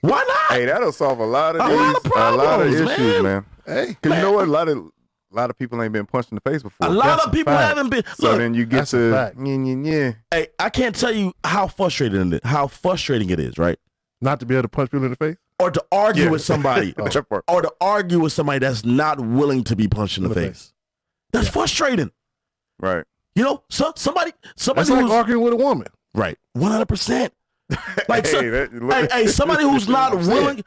Why not? Hey, that'll solve a lot of issues, man. Hey, because you know what? A lot of people ain't been punched in the face before. A lot of people haven't been. So then you get to yeah. Hey, I can't tell you how frustrating it is, right? Not to be able to punch people in the face? Or to argue with somebody. Or to argue with somebody that's not willing to be punched in the face. That's frustrating. Right. You know, somebody that's like arguing with a woman. Right. 100%. Like, hey, somebody who's not willing.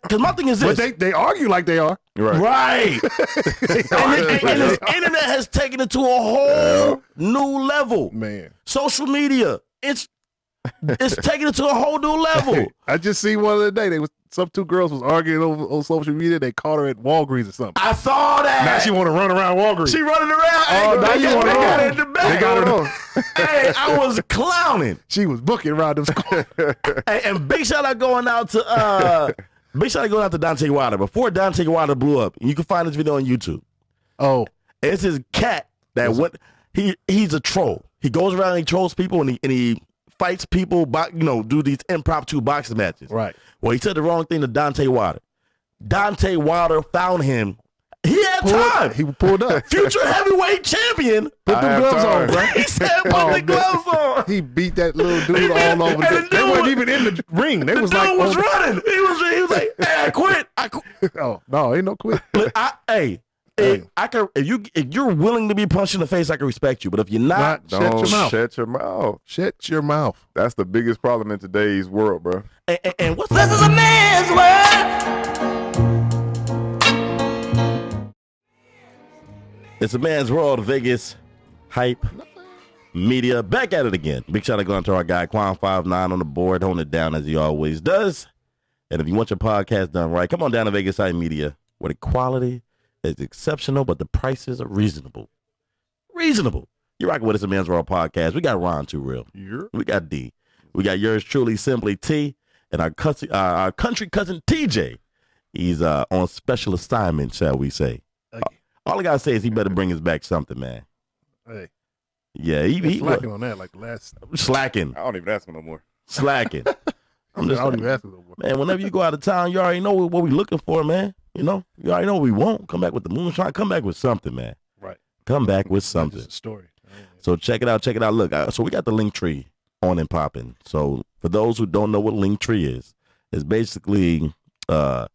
Because my thing is this. But they argue like they are. Right. and this internet has taken it to a whole new level. Man. Social media. It's taking it to a whole new level. I just see one the other day. Some two girls was arguing on social media. They caught her at Walgreens or something. I saw that. Now she want to run around Walgreens. She running around. Oh, now you want to run. They got her. Hey, I was clowning. She was booking around them schools. Hey, and big shout out going out to Dante Wilder. Before Dante Wilder blew up, you can find this video on YouTube. Oh, it's his cat that went. He's a troll. He goes around and he trolls people and he fights people, do these impromptu boxing matches. Right. Well, he said the wrong thing to Dante Wilder. Dante Wilder found him. He had time. He pulled up. Future heavyweight champion. Put the gloves on, bro. He said put the gloves on. He beat that little dude all over. They weren't even in the ring. They was like, was running. He was like, hey, I quit. Oh, no, ain't no quit. If you're willing to be punched in the face, I can respect you. But if you're not, shut your mouth. Shut your mouth. That's the biggest problem in today's world, bro. And what's this is a man's world. It's a man's world. Vegas hype media back at it again. Big shout out going to our guy Kwame 59 on the board, holding it down as he always does. And if you want your podcast done right, come on down to Vegas Hype Media, where the quality is exceptional, but the prices are reasonable. Reasonable. You're rocking with us, a Man's World Podcast. We got Ron Too Real. Yeah. We got D. We got yours truly, Simply T, and our country cousin TJ. He's on special assignment, shall we say. Okay. All I gotta say is he better bring us back something, man. Hey. Yeah, he slacking on that like the last. Slacking. I don't even ask him no more. Slacking. I don't even ask him no more. Man, whenever you go out of town, you already know what we looking for, man. You know, you already know what we want. Come back with the moonshine. Come back with something, man. Right. Come back with something. Just a story. So check it out. Check it out. Look, so we got the Linktree on and popping. So for those who don't know what Linktree is, it's basically an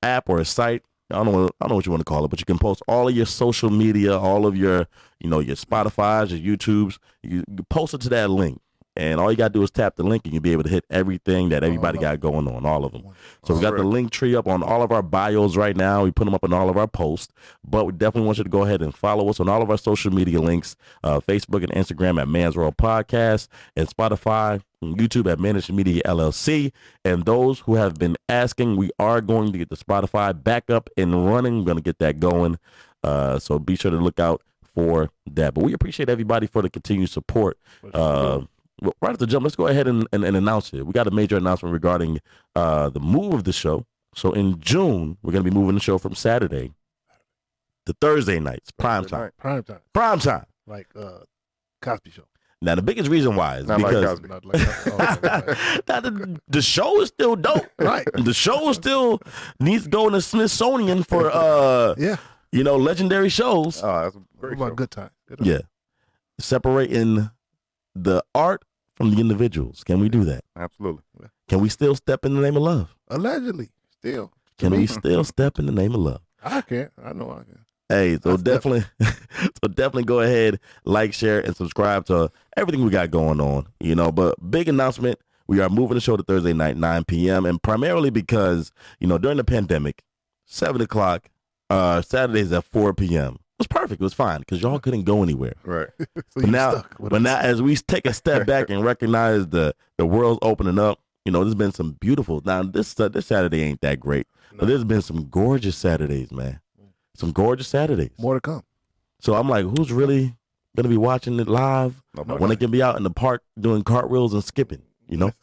app or a site. I don't know what you want to call it, but you can post all of your social media, all of your, your Spotify's, your YouTubes. You post it to that link. And all you got to do is tap the link and you'll be able to hit everything that everybody got going on, all of them. So we got the link tree up on all of our bios right now. We put them up on all of our posts. But we definitely want you to go ahead and follow us on all of our social media links, Facebook and Instagram at Man's World Podcast, and Spotify and YouTube at Managed Media LLC. And those who have been asking, we are going to get the Spotify back up and running. We're going to get that going. So be sure to look out for that. But we appreciate everybody for the continued support. Right at the jump, let's go ahead and announce it. We got a major announcement regarding the move of the show. So in June, we're going to be moving the show from Saturday to Thursday nights, prime time. Prime time. Like Cosby Show. Now, the biggest reason why is because the show is still dope. Right. The show still needs to go in the Smithsonian for, legendary shows. Oh, that's a great show. Good time. Yeah. Separating the art from the individuals. Can we do that? Absolutely. Can we still step in the name of love? Allegedly. Still. Can we still step in the name of love? I can. I know I can. Hey, so definitely go ahead, like, share, and subscribe to everything we got going on. But big announcement, we are moving the show to Thursday night, 9 p.m. And primarily because, during the pandemic, 7 o'clock, Saturdays at 4 p.m. It was perfect. It was fine because y'all couldn't go anywhere. Right. So but now as we take a step back and recognize the world's opening up, there's been some beautiful. Now this Saturday ain't that great, but there's been some gorgeous Saturdays, man. Some gorgeous Saturdays. More to come. So I'm like, who's really gonna be watching it live when they can be out in the park doing cartwheels and skipping? When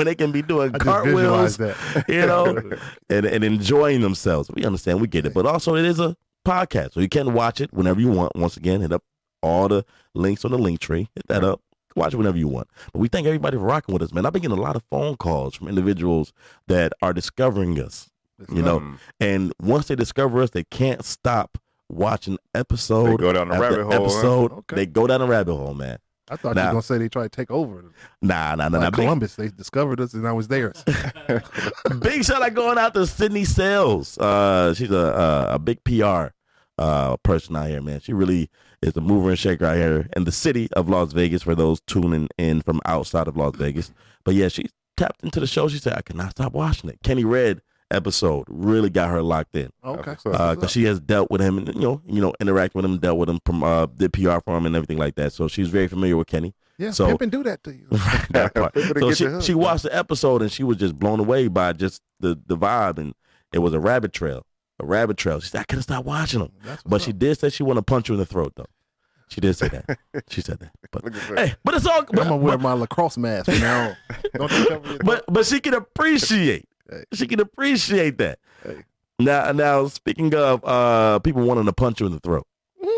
they can be doing cartwheels, and enjoying themselves. We understand, we get it, but also it is a podcast, so you can watch it whenever you want. Once again, hit up all the links on the link tree. Hit that up. Watch it whenever you want. But we thank everybody for rocking with us, man. I've been getting a lot of phone calls from individuals that are discovering us, you know. And once they discover us, they can't stop watching episode. They go down the after rabbit hole. episode. Okay. They go down the rabbit hole, man. I thought you were gonna say they tried to take over. Nah. Like Columbus, they discovered us and I was theirs. Big shout out going out to Sydney Sales. She's a big PR person out here, man. She really is a mover and shaker out here in the city of Las Vegas for those tuning in from outside of Las Vegas. But yeah, she tapped into the show. She said, I cannot stop watching it. Kenny Red episode really got her locked in. Okay. Because she has dealt with him and interact with him, dealt with him from did PR for him and everything like that. So she's very familiar with Kenny. Yeah, so Pippin do that to you. that part. So she watched the episode and she was just blown away by just the vibe, and it was a rabbit trail. She said, I couldn't stop watching them. But she did say she want to punch you in the throat, though. She did say that. She said that. But hey, but it's all. I'm gonna wear my lacrosse mask from now on. Don't you tell me but she can appreciate. Hey. She can appreciate that. Hey. Now speaking of people wanting to punch you in the throat.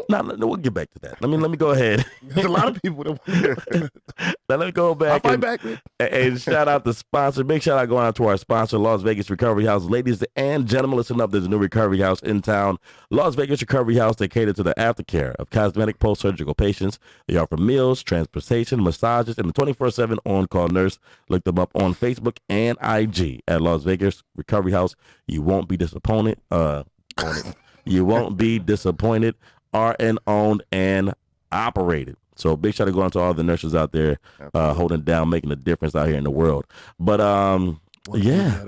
Now we'll get back to that. Let me go ahead. There's a lot of people that Now let me go back. I'll fight back, man. And shout out the sponsor. Big shout out going out to our sponsor, Las Vegas Recovery House. Ladies and gentlemen, listen up. There's a new recovery house in town. Las Vegas Recovery House. They cater to the aftercare of cosmetic post-surgical patients. They offer meals, transportation, massages, and a 24/7 on-call nurse. Look them up on Facebook and IG at Las Vegas Recovery House. You won't be disappointed. You won't be disappointed. RN owned and operated. So big shout out going to all the nurses out there holding down, making a difference out here in the world. But yeah,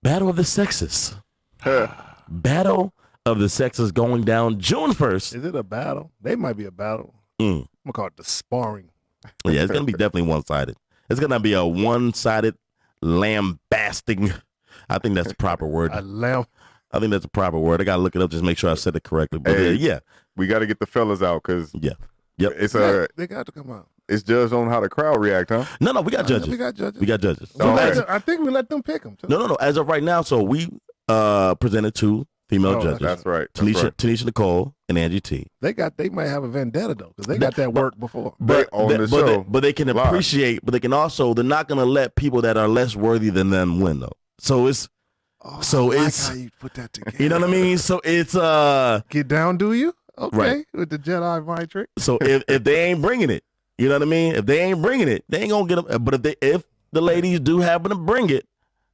Battle of the Sexes. Battle of the Sexes going down June 1st. Is it a battle? They might be a battle. I'm gonna call it the sparring. Yeah, it's gonna be definitely one-sided. It's gonna be a one-sided lambasting. I think that's the proper word. I think that's a proper word. I gotta look it up just make sure I said it correctly. But yeah, we got to get the fellas out because yep. It's they got to come out. It's judged on how the crowd react, huh? No, we got judges. We got judges. We got judges. So I think we let them pick them. Too. No. As of right now, so we presented two female judges. That's right. Tanisha Nicole and Angie T. They might have a vendetta though because they got that work before. But they can appreciate. But they can also. They're not gonna let people that are less worthy than them win though. So it's. It's how you put that together. You know what I mean? So it's get down, do you? Okay, right. With the Jedi mind trick. So if they ain't bringing it, you know what I mean? If they ain't bringing it, they ain't gonna get them. But if the ladies do happen to bring it,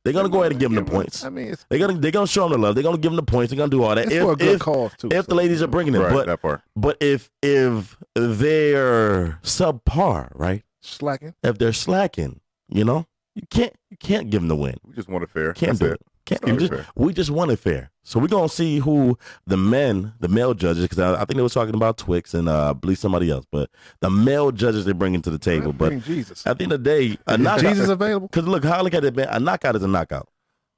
they're gonna go ahead and give them the points. I mean, they're gonna show them the love. They're gonna give them the points. They're gonna do all that. It's for a good cause too. If the ladies are bringing it, right, that part. But if they're subpar, right? Slacking. If they're slacking, you know, you can't give them the win. We just want it fair. Can't do it. We just want it fair. So we're going to see who the male judges, because I think they were talking about Twix and I believe somebody else, but the male judges they bring into the table. But Jesus. at the end of the day, a knockout. Jesus available? Because look, how I look at it, man, a knockout is a knockout.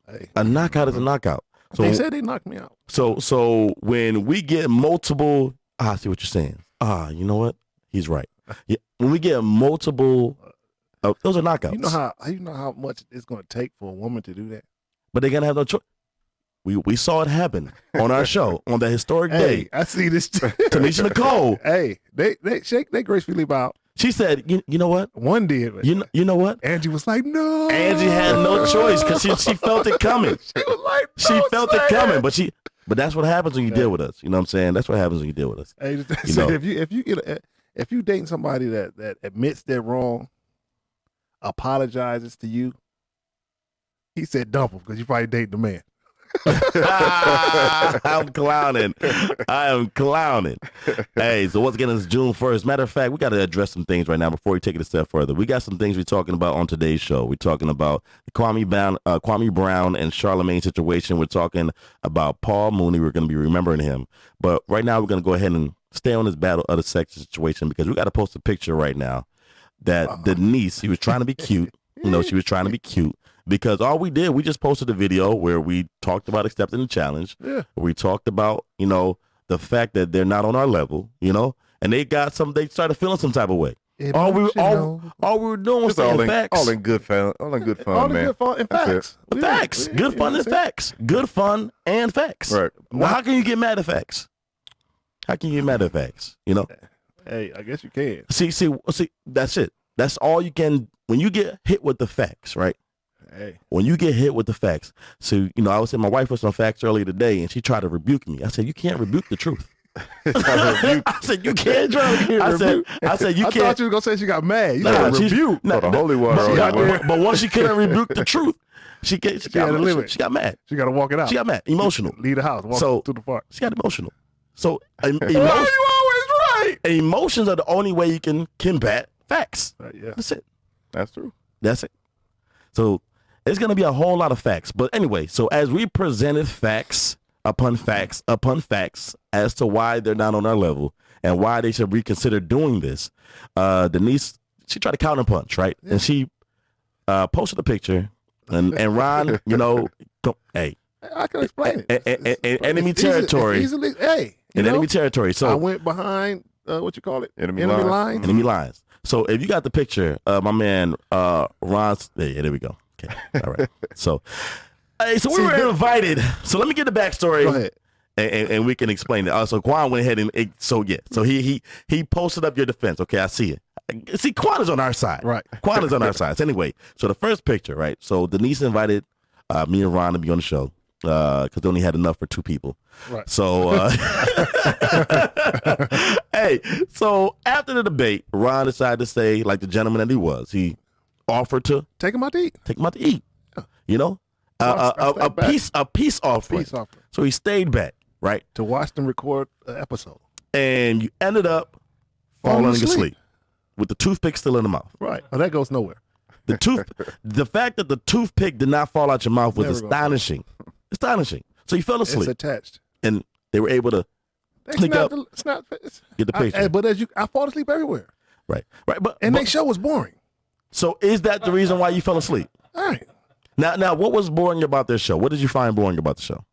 Hey. A knockout is a knockout. So they said they knocked me out. So when we get multiple, I see what you're saying. You know what? He's right. Yeah, when we get multiple, those are knockouts. You know how much it's going to take for a woman to do that? But they're going to have no choice. We saw it happen on our show on that historic day. I see this. Tanisha Nicole. Hey, they gracefully bowed. She said, you know what? One did. You know what? Angie was like, no. Angie had no choice because she felt it coming. She was like, she felt it coming. But that's what happens when you deal with us. You know what I'm saying? That's what happens when you deal with us. Hey, so if you dating somebody that admits they're wrong, apologizes to you, he said dump him because you probably dating the man. I'm clowning. I am clowning. Hey, so once again, it's June 1st. Matter of fact, we got to address some things right now before we take it a step further. We got some things we're talking about on today's show. We're talking about the Kwame Brown and Charlemagne situation. We're talking about Paul Mooney. We're going to be remembering him. But right now, we're going to go ahead and stay on this battle of the sex situation because we got to post a picture right now that the niece, she was trying to be cute. She was trying to be cute. Because all we did, we just posted a video where we talked about accepting the challenge. Yeah. We talked about, the fact that they're not on our level, and they started feeling some type of way. All we were doing was saying facts. All in good fun, man. Good fun and facts. Facts. Good fun and facts. Good fun and facts. Right. Well, how can you get mad at facts? How can you get mad at facts? Hey, I guess you can. See, that's it. That's all you can. When you get hit with the facts, right? Hey, When you get hit with the facts. So, I was saying my wife was on facts earlier today, and she tried to rebuke me. I said, you can't rebuke the truth. I said, you can't. I said, you I can't. thought you were gonna say she got mad. You Nah, got she's- rebuke. nah, the holy water. but once she couldn't rebuke the truth, she had a limit. she got mad. She got to walk it out. She got mad, emotional. Leave the house. Walk So- through the park. She got emotional. So Why are you always right? emotions are the only way you can combat facts. Yeah. That's it. That's true. That's it. So it's going to be a whole lot of facts. But anyway, so as we presented facts upon facts upon facts as to why they're not on our level and why they should reconsider doing this, Denise, she tried to counterpunch, right? Yeah. And she posted a picture. And Ron, hey. I can explain it. Enemy territory. Easily, hey. In enemy territory. So I went behind, what you call it? Enemy lines. Enemy lines. So if you got the picture, my man Ron's, yeah, there we go. Okay, all right. So, so we were invited. So let me get the backstory. Go ahead. And we can explain it. So Kwame went ahead and so he posted up your defense. Okay, I see it. See, Kwame is on our side. Right. Kwame is on our side. So anyway, so the first picture, right? So Denise invited me and Ron to be on the show because they only had enough for 2 people. Right. So, hey, so after the debate, Ron decided to say, like the gentleman that he was, he offered to take him out to eat. Take him out to eat. A peace offering. Peace offering. So he stayed back, right? To watch them record an episode. And you ended up falling asleep with the toothpick still in the mouth. Right. Oh, that goes nowhere. The fact that the toothpick did not fall out your mouth was astonishing. Astonishing. So you fell asleep. It's attached. And they were able to get the picture. But I fall asleep everywhere. Right. But their show was boring. So is that the reason why you fell asleep? All right. Now, what was boring about their show? What did you find boring about the show?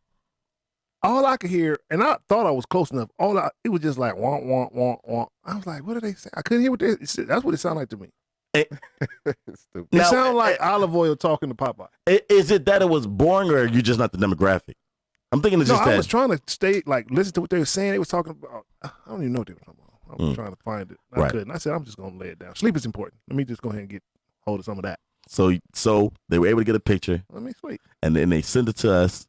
All I could hear, and I thought I was close enough. It was just like wah wah wah wah. I was like, what are they saying? I couldn't hear what they said. That's what it sounded like to me. It sounded like olive oil talking to Popeye. Is it that it was boring, or are you just not the demographic? I'm thinking it's just that. I was trying to listen to what they were saying. They was talking about. I don't even know what they were talking about. I was trying to find it. I couldn't. I said, I'm just gonna lay it down. Sleep is important. Let me just go ahead and get hold of some of that. So they were able to get a picture. Let me sleep. And then they sent it to us,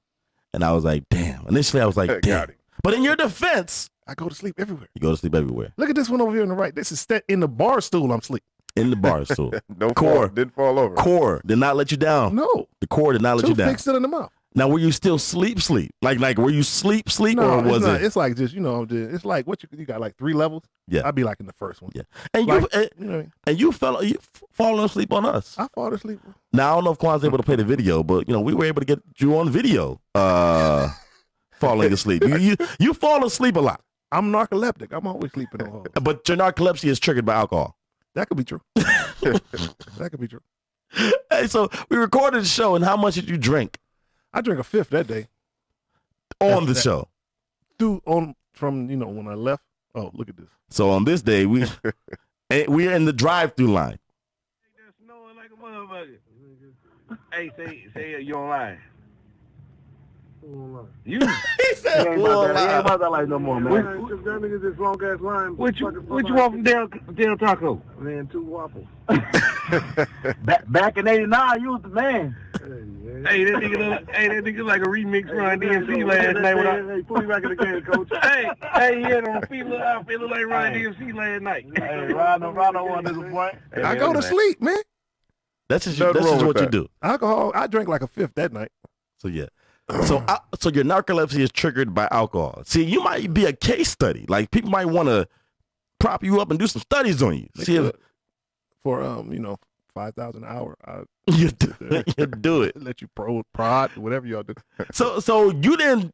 and I was like, damn. Initially, I was like, damn. But in your defense, I go to sleep everywhere. You go to sleep everywhere. Look at this one over here on the right. This is in the bar stool. I'm sleep. In the bar stool. Didn't fall over. Core did not let you down. No. The core did not let you down. Toothpick still in the mouth. Now, were you still sleep? Like were you sleep, no, or was it? It's like just, it's like what you got like 3 levels. Yeah. I'd be like in the first one. Yeah. And you falling asleep on us. I fall asleep. Now, I don't know if Kwan's able to play the video, but, we were able to get you on video falling asleep. You fall asleep a lot. I'm narcoleptic. I'm always sleeping on hold. But your narcolepsy is triggered by alcohol. That could be true. That could be true. Hey, so we recorded the show, and how much did you drink? I drank a 5th that day. On the show? From when I left. Oh, look at this. So on this day, we're in the drive-through line. It's snowing like a motherfucker. Hey, say you online. You? He said, ain't about that life no more, man. That nigga this long ass line. What you want from Del Taco? Man, 2 waffles. Back in '89, you was the man. Hey, that nigga like a remix Run DMC last night. Hey, put me back in the game, coach. Hey, he had on a feeling outfit look like Run DMC last night. Hey, Rhino one disappoint. I go to sleep, man. That's what you do. Alcohol. I drank like a 5th that night. So yeah. So your narcolepsy is triggered by alcohol. See, you might be a case study. Like people might want to prop you up and do some studies on you. See if for $5,000 an hour, you do it. Let you prod whatever y'all do. So you didn't.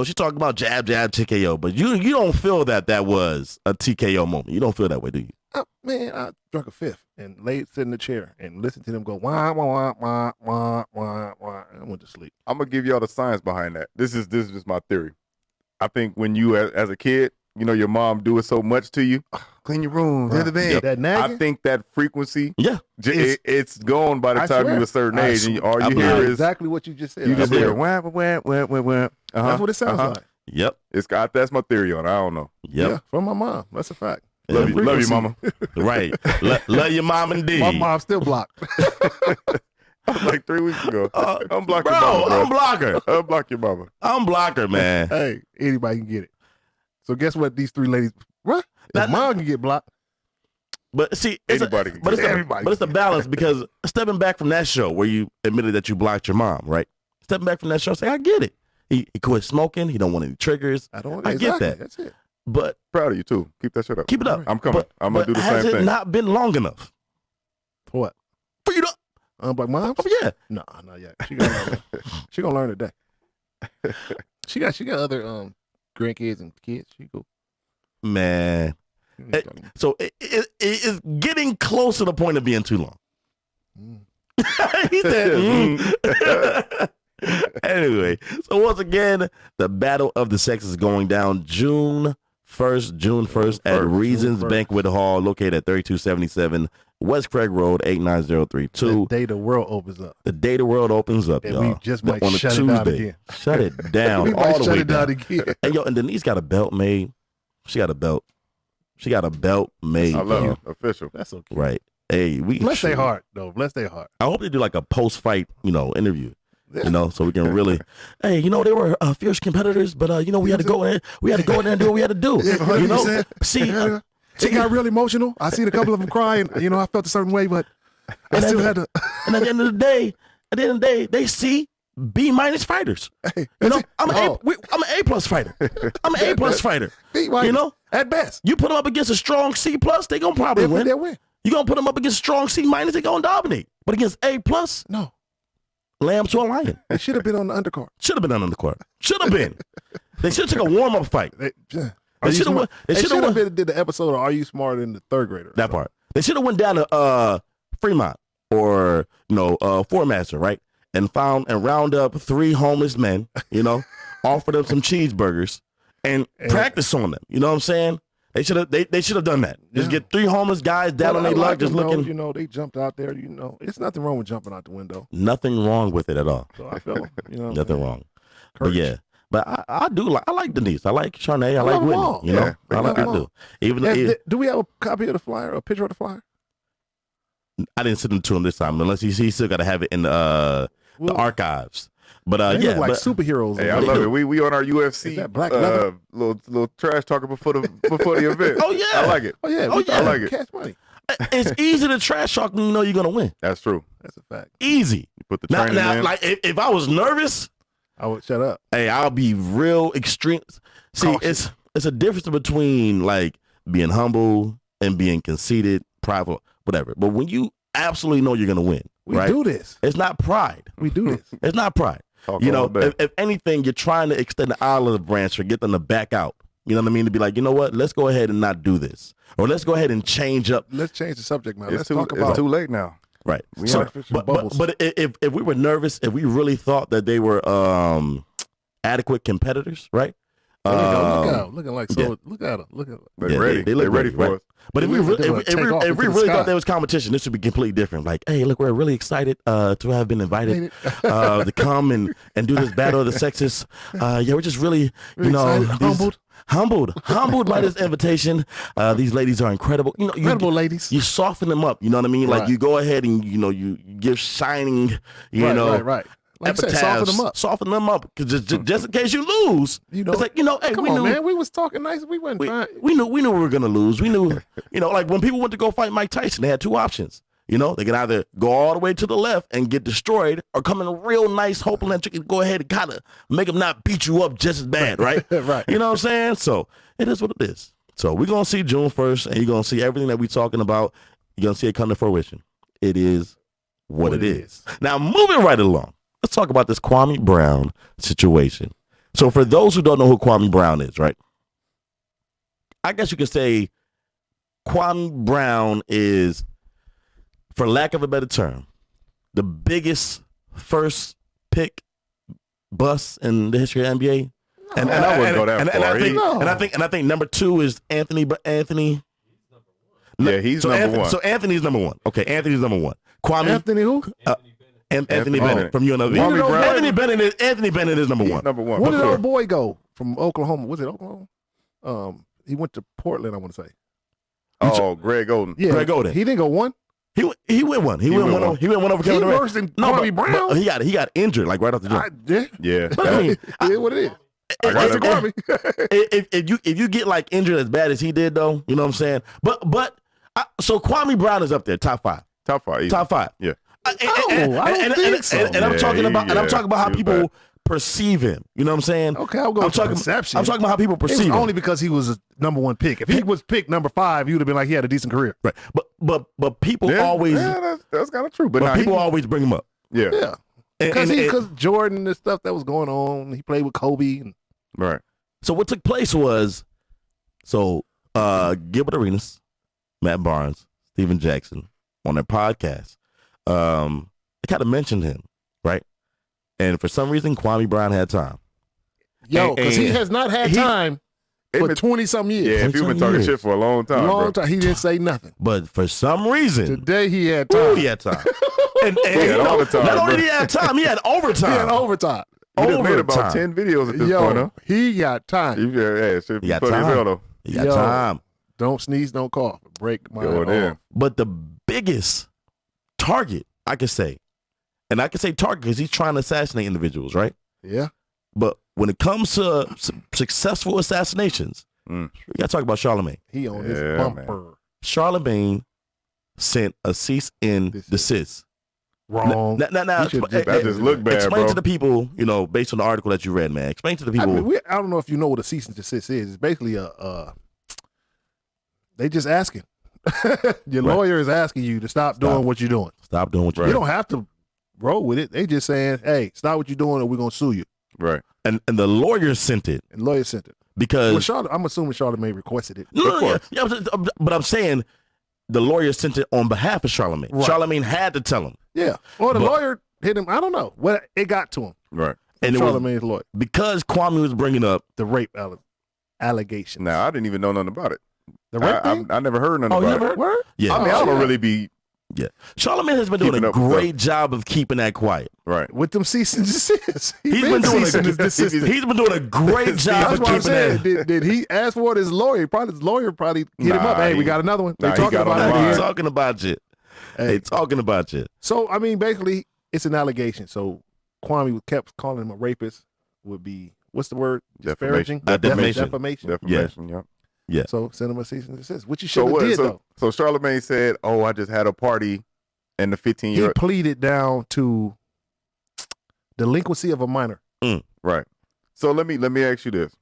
She talked about jab TKO, but you don't feel that was a TKO moment. You don't feel that way, do you? Man, I drank a 5th and sit in the chair and listened to them go wah wah wah wah wah wah. And I went to sleep. I'm gonna give y'all the science behind that. This is just my theory. I think when you as a kid, your mom do it so much to you. Clean your room, clear the bed. That nagging? I think that frequency, it's gone by the time you're a certain age, and all you hear is exactly what you just said. You just hear wah wah wah wah wah. That's what it sounds like. Yep. That's my theory on it. I don't know. Yep. Yeah, from my mom. That's a fact. Love you, mama. Right. Love your mom and D. My mom's still blocked. Like 3 weeks ago. Unblock Bro, your mama, bro. unblock her. Unblock your mama. Unblock her, man. Hey, anybody can get it. So guess what? These 3 ladies, what? That- Mom can get blocked. But see, it's Anybody can but get it's it. Everybody but it's a can. balance because stepping back from that show where you admitted that you blocked your mom, right? Stepping back from that show, say I get it. He quit smoking. He don't want any triggers. I don't. I get exactly, that. That's it. But Proud of you too. Keep that shit up. keep it up. I'm coming. I'm gonna do the has same it thing. not been long enough For what? for you to? Unblock moms? Oh yeah. No, not yet. She gonna learn. She gonna learn today. She got other grandkids and kids. She go. Man. So it is getting close to the point of being too long. He said, Anyway, so once again, the Battle of the Sexes going down June 1st at Reasons Banquet Hall, located at 3277 West Craig Road, 89032. The day the world opens up. The day the world opens up, And y'all. we just might on a shut it down Tuesday. again. Shut it down We all might the shut way it down down. again. And yo, and Denise got a belt made. She got a belt. She got a belt made. I love yo. it. Official. That's okay. Right. Hey, we Bless their heart, though. Bless their heart. I hope they do like a post-fight, interview. So we can really, hey, they were fierce competitors, but we had to go in. We had to go in there and do what we had to do. Yeah, 100%. See, It got real emotional. I seen a couple of them crying. I felt a certain way, but I still had to. And at the end of the day, they see B- fighters. Hey, I'm an A+ fighter. I'm an A+ fighter. at best, You put them up against a strong C+, they gonna probably win. they'll win. You You gonna put them up against a strong C-, they gonna dominate. But against A+, No, lamb to a lion. they should have been on the undercard. Should have been on the court. Should have been. They should have took a warm-up fight. They They should have won. They should have won did the episode of Are You Smarter Than the Third Grader? that part. They should have went down to Fremont or Fort Master, right? And round up 3 homeless men, offer them some cheeseburgers and practice on them. You know what I'm saying? They should have done that. Just get 3 homeless guys down on their luck, just looking. They jumped out there. It's nothing wrong with jumping out the window. Nothing wrong with it at all. So I feel Nothing wrong. Courage. But yeah. But I like Denise. I like Charnay. I like love them Whitney. all. Yeah, I like them I do. all. Even though Do we have a copy of the flyer, a picture of the flyer? I didn't send them to him this time, unless he still got to have it in the archives. But They yeah, look like but, superheroes. Hey, I They love do. it. We on our Is UFC that black leather? little trash talker before the event. Oh, yeah. I like it. Oh yeah, Oh, yeah. I like it. Cash money. it's easy to trash talk when you know you're gonna win. That's true. That's a fact. Easy. You put the Now, training in. like if I was nervous, I would shut up. hey, I'll be real extreme. See, Cautious. it's a difference between like being humble and being conceited, prideful, whatever. But when you absolutely know you're gonna win, We right? do this. It's not pride. We do this. It's not pride. Talk You know, all day. if anything, you're trying to extend the olive branch or get them to back out. You know what I mean? To be like, you know what? Let's go ahead and not do this, or let's go ahead and change up. Let's change the subject matter. It's Let's talk it's about too late now. Right. We So, artificial but, bubbles. but if we were nervous, if we really thought that they were adequate competitors, right? There you go. Look out. Looking like so. yeah. Look at them. Look at them. They're Yeah, ready. they look They're ready ready, for right? us. But if we They're really, gonna take off if we into the really sky. thought there was competition, this would be completely different. Like, hey, look, we're really excited to have been invited to come and do this battle of the sexes. Yeah, we're just really, Really excited, humbled by this invitation. These ladies are incredible. You know, Incredible ladies. You soften them up. You know what I mean? Like Right. you go ahead and you give shining, right. Like you said, epitaphs, soften them up. because just in case you lose, it's like hey, Come we on, knew. man. We was talking nice. We wasn't trying. We knew we were gonna lose. We knew, like when people went to go fight Mike Tyson, they had 2 options. They can either go all the way to the left and get destroyed, or come in real nice, hoping that you can go ahead and kind of make them not beat you up just as bad, right? Right. You know what I'm saying? So it is what it is. So we're gonna see June 1st, and you're gonna see everything that we're talking about. You're gonna see it come to fruition. It is what it is. Now moving right along. Let's talk about this Kwame Brown situation. So for those who don't know who Kwame Brown is, right? I guess you could say Kwame Brown is, for lack of a better term, the biggest first pick bust in the history of the NBA. And I wouldn't go that and far. I think number 2 is Anthony. But Anthony. Yeah, he's number 1. So Anthony's number 1. Okay, Anthony's number 1. Kwame. Anthony who? Anthony Bennett from UNLV. Kwame Brown. Anthony Bennett is number He's 1. number 1. Where for did sure. old boy go from Oklahoma? Was it Oklahoma? He went to Portland, I want to say. Oh, Greg Oden. Yeah, Greg Oden. He didn't go one. He went one. He went one over He Kevin Durant. worse than Kwame Brown. But he got injured like right off the jump. Yeah. But I mean, It is what it is. I got That's it. Kwame. if you get like injured as bad as he did though, you know what I'm saying? So Kwame Brown is up there, top 5. Top 5. Easy. Top 5. Yeah. I don't think so. And I'm talking about how he was people bad. perceive him. You know what I'm saying? Okay, I'll go with perception. I'm talking about how people It was perceive him. only because he was a number 1 pick. If he was picked number 5, you would have been like he had a decent career. Right. But people always that's kind of true. but people always bring him up. Yeah. Yeah, because Jordan and stuff that was going on. He played with Kobe. And, Right. So what took place was Gilbert Arenas, Matt Barnes, Steven Jackson on their podcast. They kind of mentioned him, right? And for some reason, Kwame Brown had time. because he has not had time for 20-something years. Yeah, people been talking shit for a long time. bro. He didn't say nothing. But for some reason, Today he had time. he had time. and had overtime, not only bro. did he have time, he had overtime. He had overtime. He done made Overtime. about 10 videos at this point, huh? He got time. Yeah, shit He be got funny as time. hell, though. He got Yo. time. Don't sneeze, don't cough. Break my Go arm. in. But the biggest target, I could say, and I can say target because he's trying to assassinate individuals, right? Yeah. But when it comes to successful assassinations, we got to talk about Charlemagne. He on his Yeah, bumper. Charlemagne sent a cease and desist. Wrong. Now, He should've That just look bad, explain bro. to the people, based on the article that you read, man. Explain to the people. I don't know if you know what a cease and desist is. It's basically they just asking. Your lawyer is asking you to stop doing what you're doing. Stop doing what you're You doing. don't have to roll with it. They just saying, hey, stop what you're doing or we're going to sue you. Right. And the lawyer sent it And the lawyer sent it. because I'm assuming Charlemagne requested it. No, yeah, but I'm saying the lawyer sent it on behalf of Charlemagne. Right. Charlemagne had to tell him. Yeah. Or the lawyer hit him. I don't know. Well, it got to him. Right. And it was Charlemagne's lawyer. because Kwame was bringing up. The rape allegation. Now, I didn't even know nothing about it. The rape thing? I never heard nothing Oh, you about never it. heard? Word? Yeah. I mean, I don't really be Yeah. Charlemagne has been doing Keeping a up with great job of keeping that quiet. right. With them cease and desist. He's been doing a great job That's of what I'm keeping saying. that. Did he ask for it? His lawyer hit him up. Hey, we got another one. They Nah, he talking got about on it the line. here. Talking about you. They talking about you. So, I mean, basically, it's an allegation. So, Kwame kept calling him a rapist would be, what's the word? Defamation. Disparaging? Defamation. Defamation. Yeah. Yeah. So, send him a cease and desist, which you So should have what? did, So, though. so Charlemagne said, "Oh, I just had a party, and the He 15-year-old." pleaded down to delinquency of a minor. Right. So let me ask you this: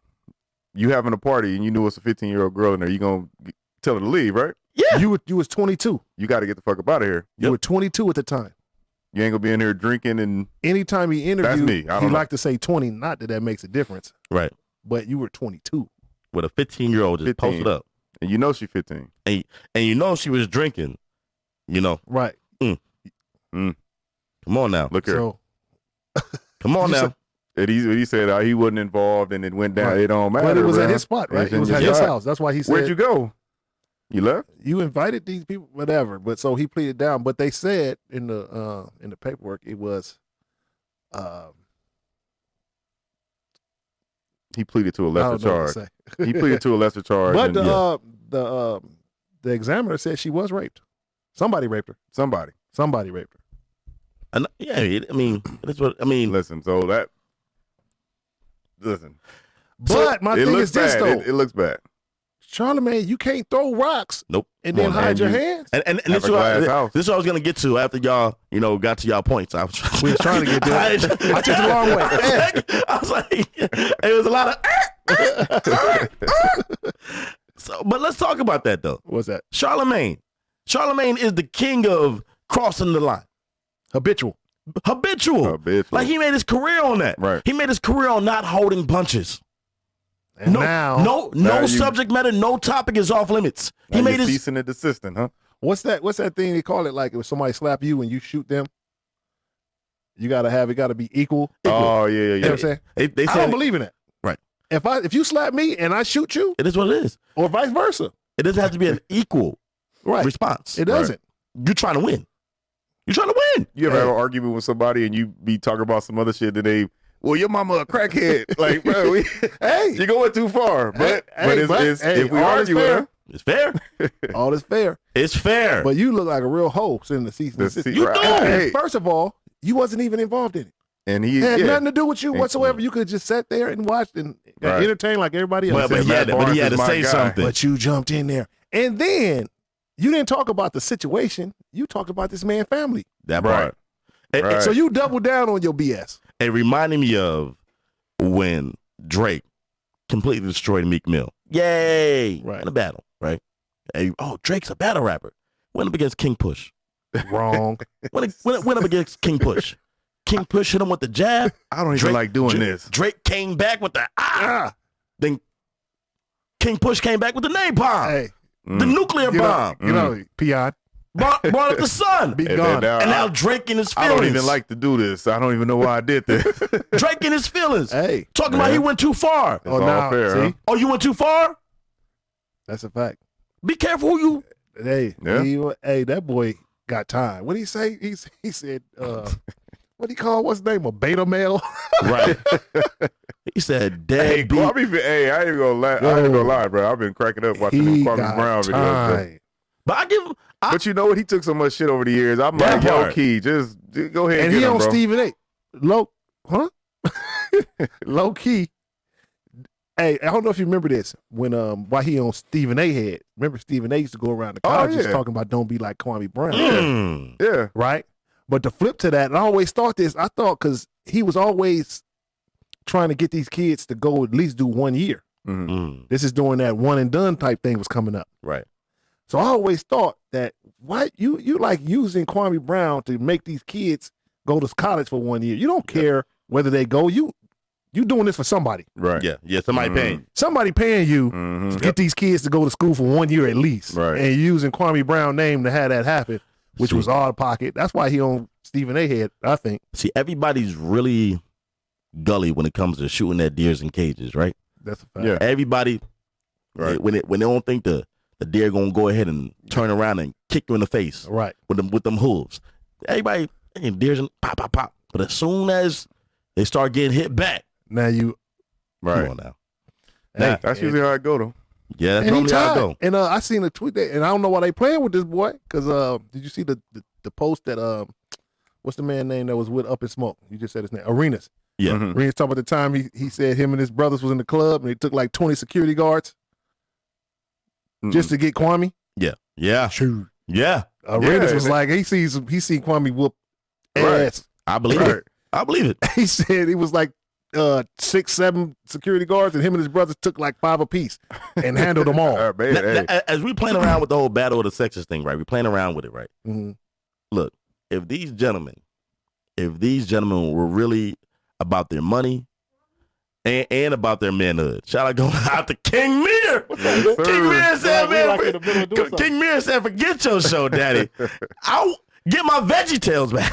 you having a party and you knew it's a 15-year-old girl in there, you gonna tell her to leave, right? Yeah. You was 22. You got to get the fuck up out of here. You were 22 at the time. You ain't gonna be in here drinking and Anytime he interviewed, me. I he don't know. liked to say 20. Not that makes a difference, Right. but you were 22. With a 15-year-old just 15. posted up. and you know she 15. And she was drinking. Right. Come on now. Look here. So, Come on You now. And he said he wasn't involved and it went down. Right. It don't matter. but it was bro. at his spot, right? It's It in was your at his spot. house. That's why he said, Where'd you go? You left? you invited these people, whatever. But so he pleaded down. But they said in the paperwork it was He pleaded to a I lesser don't know what to charge. say. He pleaded to a lesser charge. But and the examiner said she was raped. Somebody raped her. somebody. Somebody raped her. And that's what I mean. Listen, so that. Listen. But my it thing looks is this bad. though, It looks bad. Charlemagne, you can't throw rocks Nope. and Come then on, hide man. your hands. And Have this a is what glass house. this is what I was gonna get to after y'all, got to y'all points. I was We was trying to get there. I took it the wrong way. I was like, it was a lot of. So, but let's talk about that though. What's that? Charlemagne is the king of crossing the line. Habitual. Habitual. Like he made his career on that. Right. He made his career on not holding punches. And No you- subject matter, no topic is off limits. He made his ceasing and desisting, huh? What's that thing they call it? Like if somebody slap you and you shoot them, you gotta be equal. Oh yeah. You know what I'm saying? They I said don't believe in that. Right. If you slap me and I shoot you, it is what it is. or vice versa. It doesn't have to be an equal Right. response. It doesn't. You're trying to win. You're trying to win. You ever have an argument with somebody and you be talking about some other shit that they, well, your mama a crackhead. Like, bro, Hey, you're going too far. But hey, if we all is argue with fair. her, It's fair. All is fair. It's fair. But you look like a real hoe sitting the season. You do. Hey, first of all, you wasn't even involved in it. And he had nothing to do with you whatsoever. You could just sat there and watched and got entertained like everybody else. But he had to say something. But you jumped in there. And then you didn't talk about the situation. You talked about this man's family. That part. Right. So you doubled down on your BS. It reminded me of when Drake completely destroyed Meek Mill. Yay! Right. In a battle, right? Hey, Drake's a battle rapper. Went up against King Push. Wrong. went up against King Push. King Push hit him with the jab. I don't even like doing this. Drake came back with the Then King Push came back with the napalm. Hey. The nuclear bomb. You know, peon. Brought up the sun. Be gone. And now Drake in his feelings. I don't even like to do this. I don't even know why I did this. Drake in his feelings. Hey. Talking about he went too far. It's all fair, see? huh? Oh, you went too far? That's a fact. Be careful who you... Hey, Yeah. That boy got time. What did he say? He said, what he call what's his name? A beta male? Right. He said, Hey, dead I ain't even gonna lie. I ain't gonna lie, bro. I've been cracking up watching them Kwame Brown videos. Bro. But I give him... But you know what? He took so much shit over the years. I'm That like, yo, part. Key, just go ahead And get he him, on bro. Stephen A. Low key. Hey, I don't know if you remember this when why he on Stephen A. head. Remember Stephen A. used to go around the colleges talking about don't be like Kwame Brown. Yeah. Right? But the flip to that, and I always thought this, I thought because he was always trying to get these kids to go at least do 1 year. This is doing that one and done type thing was coming up. Right. So I always thought that what you like using Kwame Brown to make these kids go to college for 1 year. You don't care whether they go. You doing this for somebody. Right. Yeah, somebody paying. Somebody paying you to get these kids to go to school for 1 year at least. Right. And using Kwame Brown name to have that happen, which See. was out of pocket. That's why he on Stephen A. head, I think. See, everybody's really gully when it comes to shooting at deers in cages, right? That's a fact. Yeah. Everybody, Right. when they don't think the deer gonna go ahead and turn around and kick you in the face Right. with them hooves. Everybody, deers and pop, pop, pop. But as soon as they start getting hit back, Now you Right. come on now. Hey, That's usually how it go, though. Yeah, that's and he normally how it tied. go. And I seen a tweet that, and I don't know why they playing with this boy, because did you see the post that what's the man name that was with Up in Smoke? You just said his name, Arenas. Yeah. Mhm. Arenas talking about the time he said him and his brothers was in the club and they took like 20 security guards just to get Kwame. Yeah. Shoot. Yeah. Arenas Yeah, was like he seen Kwame whoop ass. I believe Right. it. I believe it. He said it was like 6, 7 security guards, and him and his brothers took like 5 apiece and handled them all. Man, hey. As we playing around with the whole battle of the sexes thing, right? We playing around with it, right? Mhm. Look, if these gentlemen were really about their money and about their manhood, shout out going out to King Mir. King Mir said, man, King Mir said, forget your show, daddy. I'll get my Veggie Tales back.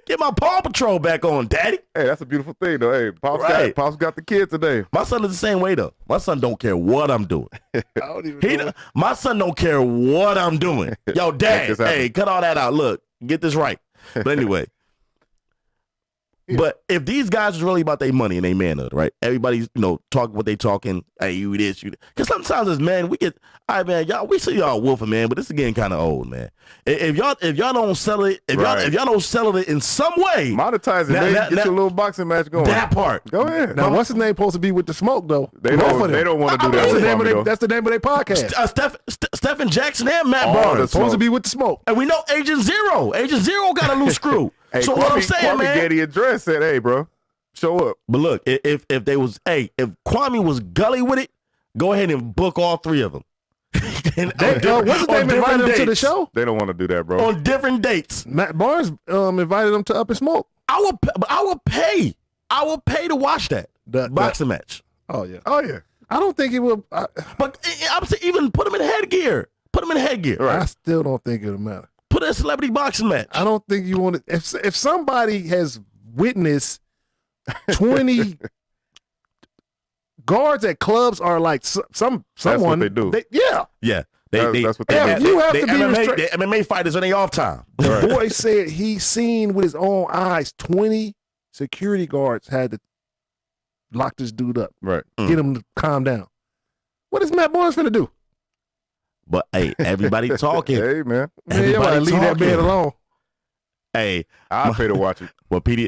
Get my Paw Patrol back on, daddy. Hey, that's a beautiful thing, though. Hey, Right. Pops got the kid today. My son is the same way, though. My son don't care what I'm doing. I don't even know. My son don't care what I'm doing. Yo, dad, this happen. hey, cut all that out. Look, get this right. But anyway, but if these guys is really about their money and their manhood, right? Everybody's, talk what they talking. Hey, you this, you that. Because sometimes as men, we get, all right, man, we see y'all wolfing, man, but this is getting kind of old, man. If y'all don't sell it, if y'all don't sell it in some way, Monetize it, man. Get your little boxing match going. that part. Go ahead. Now, what's his name supposed to be with the smoke though? They Both of them. don't want to do that. That's the, with name of Kwame, though. that's the name of their podcast. Stephen Jackson and Matt All Barnes. the Supposed to be with the smoke. And we know Agent Zero. Agent Zero got a loose screw. Hey, So Kwame, what I'm saying, Kwame man. gave the address, said, hey, bro, show up. But look, if Kwame was gully with it, go ahead and book all 3 of them. What's his name invited him to the show? They don't want to do that, bro. On different dates. Matt Barnes invited him to Up and Smoke. I will pay to watch that boxing match. Oh yeah. Oh, yeah. I don't think it will. But I'm saying even put him in headgear. I still don't think it'll matter. Put a celebrity boxing match. I don't think you want to. If somebody has witnessed 20 guards at clubs are like someone. That's what they do. Yeah. Yeah. That's what they Yeah, do. you have to be they MMA fighters on their off time. The boy said he seen with his own eyes 20 security guards had to lock this dude up, Right. get him to calm down. What is Matt Barnes finna do? But hey, everybody talking. Hey, man. Man, you gotta leave that man alone. Hey, I'll pay to watch it.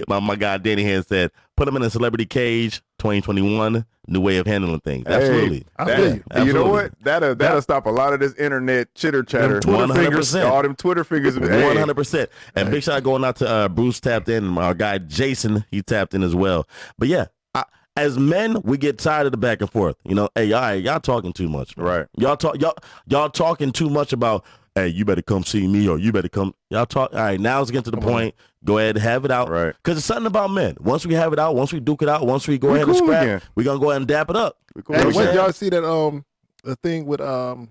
well, my guy Danny Hand said, put him in a celebrity cage. 2021, new way of handling things. Absolutely. I feel you. You know Absolutely. what? That'll stop a lot of this internet chitter chatter. Them Twitter 100%. All them Twitter figures. 100%. And big shout out going out to Bruce tapped in. Our guy Jason, he tapped in as well. But yeah, as men, we get tired of the back and forth. You know, hey, y'all talking too much. Man. Right. Y'all talking too much about, hey, you better come see me or you better come. Y'all talk. All right, now let's get to the point. Go ahead and have it out. Right. Because it's something about men. Once we have it out, once we duke it out, once we go ahead and cool scrap, again. we're going to go ahead and dap it up. Cool. Hey, what when I'm y'all see that the thing with who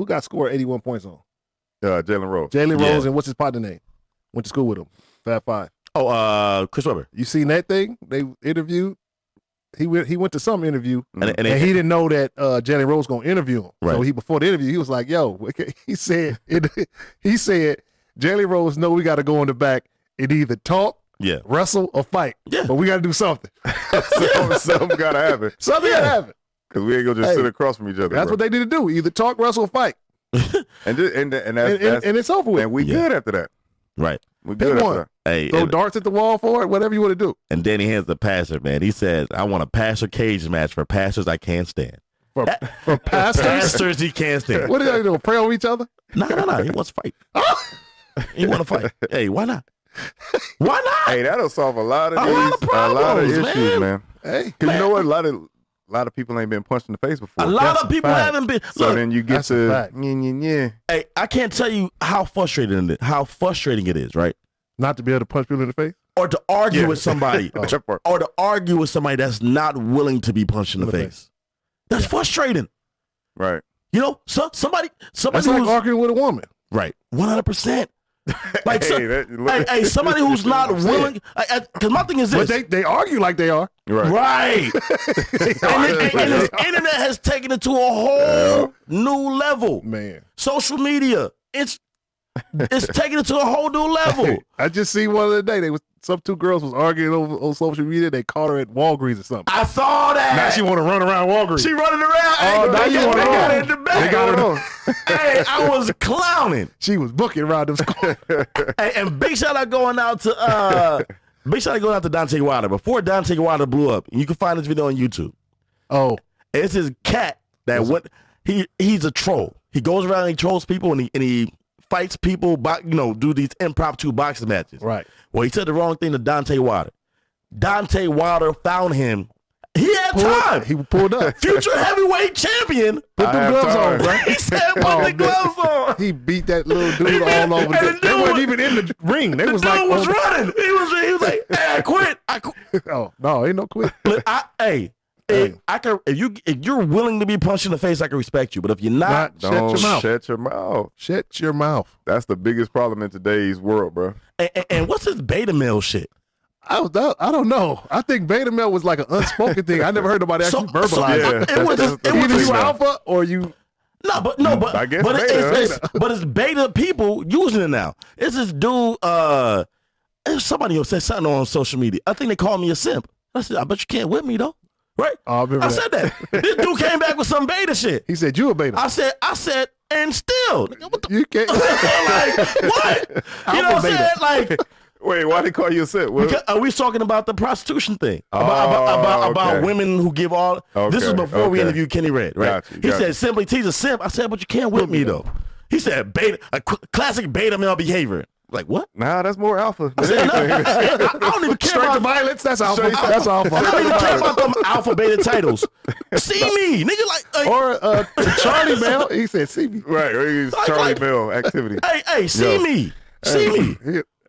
got scored 81 points on? Jalen Rose. Jalen Yeah. Rose and what's his partner name? Went to school with him. Fab Five. Oh, Chris Webber. You seen that thing? They interviewed. He went to some interview And and he didn't know that Jalen Rose gonna interview him. Right. So before the interview, he was like, "Yo," he said, Jalen Rose know we got to go in the back and either talk, Yeah. wrestle, or fight. Yeah. But we got to do something. Something gotta happen. Something got to happen. Because we ain't gonna just Hey, sit across from each other. That's what they need to do: either talk, wrestle, or fight, and and it's over with. and we Yeah. good after that. Right. We Pick good one. after that. Hey, Throw and, darts at the wall for it, whatever you want to do. and Danny Hand's the pastor, man. He says, I want a pastor cage match for pastors I can't stand. For pastors, Pastors he can't stand. what are they doing? Pray over each other? No. He wants to fight. He want to fight. Hey, why not? Why not? Hey, that'll solve a lot of A lot of problems, issues, man. Hey, Because you know what? A lot of people ain't been punched in the face before. A lot That's of a people fact. haven't been. So Look, then you get that's a to fact. yeah. hey, I can't tell you how frustrating it is, right? not to be able to punch people in the face. Or to argue with somebody, That part. or to argue with somebody that's not willing to be punched in the In the face. That's frustrating. Right. You know, somebody That's like who's arguing with a woman. right, 100%. Like, Hey, somebody who's not willing. Because my thing is But this. they argue like they are. Right. and this internet has taken it to a whole new level. Man. Social media, it's taking it to a whole new level. I just see one other day. Some two girls was arguing on social media. They caught her at Walgreens or something. I saw that. Now she want to run around Walgreens. She running around. Oh, now you want to got go. it in the back. They got her. Hey, I was clowning. She was booking around them schools. Hey, and big shout out going out to Dante Wilder. Before Dante Wilder blew up, you can find this video on YouTube. Oh, It's his cat that went. He's a troll. He goes around and he trolls people and he fights people. Do these impromptu boxing matches. right. Well, he said the wrong thing to Dante Wilder. Dante Wilder found him. He had time. He pulled up. Future heavyweight champion. Put I them have gloves time. on, bro. He said, "Put Oh, the gloves on." He beat that little dude all over. And the They dude weren't was- even in the ring. They The was dude like, was running. He was like, "Hey, I quit. oh no, ain't no quit. Look, if you're willing to be punched in the face, I can respect you. But if you're not, Shut your mouth. Shut your mouth. Shut your mouth. That's the biggest problem in today's world, bro. and what's this beta male shit? I don't know. I think beta male was like an unspoken thing. I never heard nobody actually verbalize it. Yeah. It was Either you a- alpha or you. but I guess but beta. it's beta people using it now. It's this dude. Somebody said something on social media. I think they called me a simp. I said, I bet you can't whip me though, right? Oh, I remember I that. said that. This dude came back with some beta shit. He said you a beta. I said, and still, nigga, what the You can't. like what? You know what I'm saying? beta. Like. Wait, why they call you a simp? What? Because, are we talking about the prostitution thing? Oh, About okay. women who give all. This was Okay, before we okay. interviewed Kenny Red, right? Got you, He got said, you. simply T's a simp. I said, but you can't whip me, though. He said, classic beta male behavior. Like, what? Nah, that's more alpha. I said, no, I don't even care Straight to about violence. That's alpha. Straight- That's alpha. I don't even care about them alpha beta titles. See me, nigga, like Or Charlie Bell. He said, "See me." Right, it's Like- Charlie like- Bell activity. hey, see Yo. me. See me.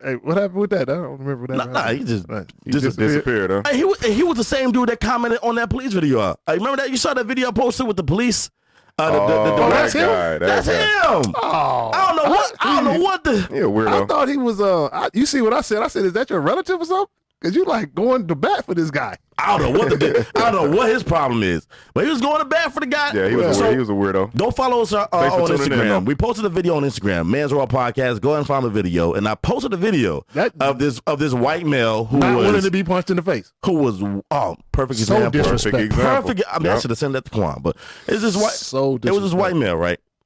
Hey, what happened with that? I don't remember what happened. Nah, he just Right. He just disappeared, huh? Hey, he was the same dude that commented on that police video. Remember that? You saw that video I posted with the police? that's him? That's him. Oh, I don't know what the. Yeah, I weirdo. thought he was. You see what I said? I said, "Is that your relative or something?" Because you like going to bat for this guy. I don't know what his problem is, but he was going to bat for the guy. Yeah, he was a weirdo. Go follow us on Instagram. We posted a video on Instagram, Man's Raw Podcast. Go ahead and find the video, and I posted a video of this white male who not was wanting to be punched in the face. Who was perfect So example. disrespectful. Perfect. I mean, I should have sent that to Kwame, but it's this white. So it was this white male, right?